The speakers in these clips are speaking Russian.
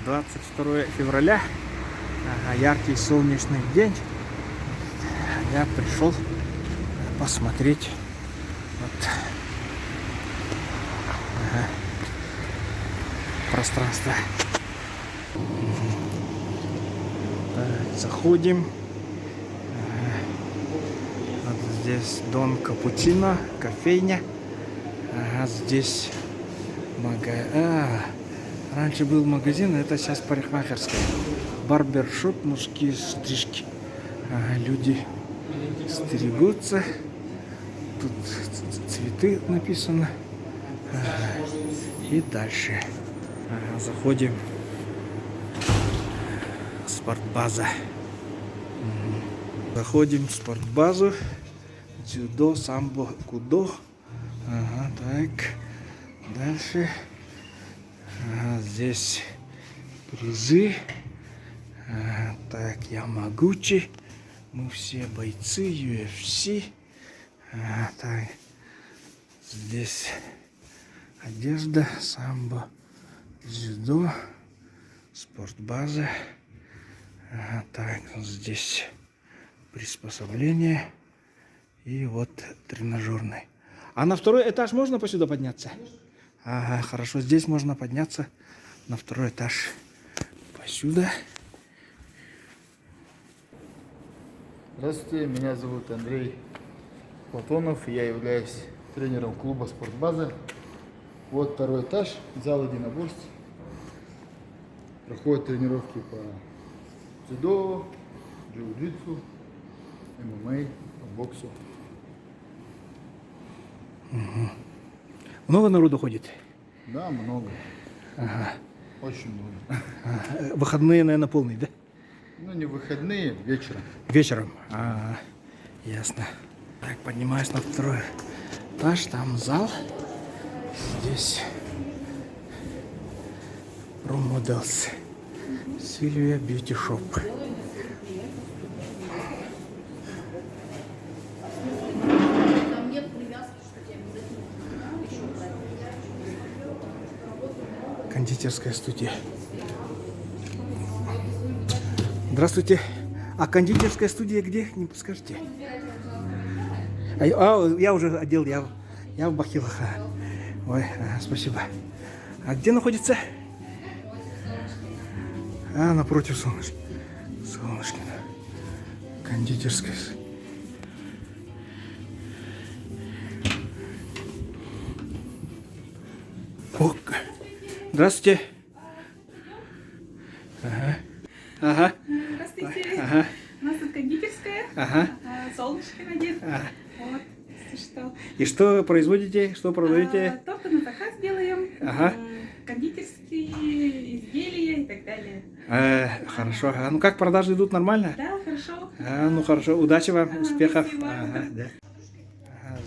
22 февраля. Ага, яркий солнечный день. Я пришел посмотреть вот, пространство. Так, заходим. Вот здесь Дон Капучино, кофейня. Ага, здесь раньше был магазин, это сейчас парикмахерская. Барбершоп, мужские стрижки. Ага, люди стригутся. Тут цветы написано. Ага. И дальше. Ага, заходим. Спортбаза. Заходим в спортбазу. Дзюдо, самбо, кудо. Ага, так. Дальше. Ага, здесь призы. Ага, так, Ямагучи. Мы все бойцы UFC. Ага, так. Здесь одежда, самбо, дзюдо, спортбаза. Ага, так, здесь приспособление. И вот тренажерный. А на второй этаж можно посюда подняться? Ага, хорошо. Здесь можно подняться на второй этаж. Посюда. Здравствуйте, меня зовут Андрей Платонов. Я являюсь тренером клуба «Спортбаза». Вот второй этаж, зал единоборств. Проходят тренировки по дзюдо, джиу-джитсу, ММА, по боксу. Угу. Много народу ходит? Да, много. Ага. Очень много. Ага. Выходные, наверное, полные, да? Ну, не выходные, вечером. Вечером. Ясно. Так, поднимаюсь на второй этаж, там зал. Здесь Pro Models. Сильвия Beauty Shop. Кондитерская студия. Здравствуйте. А кондитерская студия где? Не подскажете? Я уже одел, я в бахилах. Ой, спасибо. А где находится? Напротив Солнышкина. Кондитерская. О, здравствуйте. Ага. Здравствуйте. Ага. У нас тут кондитерская. Ага. Солнышко надето. Вот. Что? И что производите? Что продаете? Торты на заказ делаем. Ага. Кондитерские изделия и так далее. Хорошо. Ну как продажи идут нормально? Да, хорошо. Ну хорошо. Удачи вам, успехов. Спасибо. Да.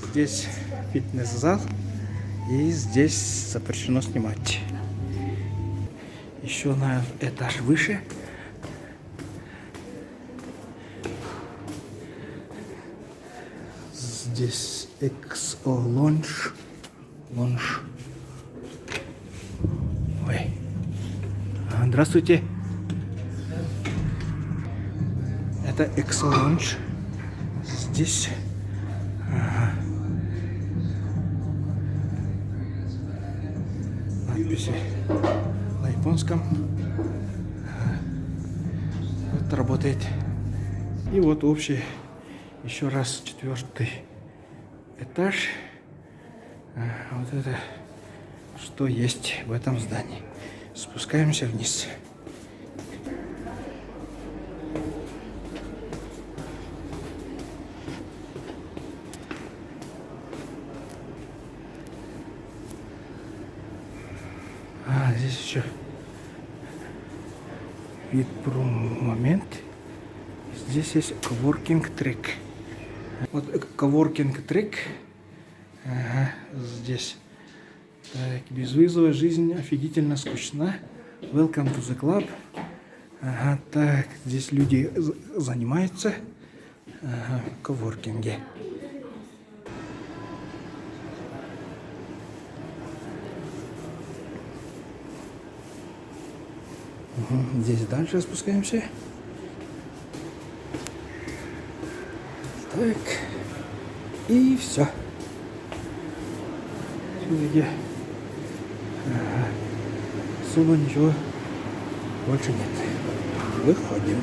Здесь фитнес-зал. И здесь запрещено снимать. Еще на этаж выше. Здесь XO Lounge. Ой. Здравствуйте. Это XO Lounge. Здесь. Надписи на японском. Вот работает. И вот общий, еще раз 4-й этаж. Вот это, что есть в этом здании. Спускаемся вниз. Здесь еще вид про момент. Здесь есть коворкинг трек. Вот коворкинг трек. Ага, здесь. Так, безвизовая жизнь офигительно скучна. Welcome to the club. Ага, так, здесь люди занимаются в коворкинге. Здесь дальше спускаемся. Так. И все. Все-таки особо ничего больше нет. Выходим.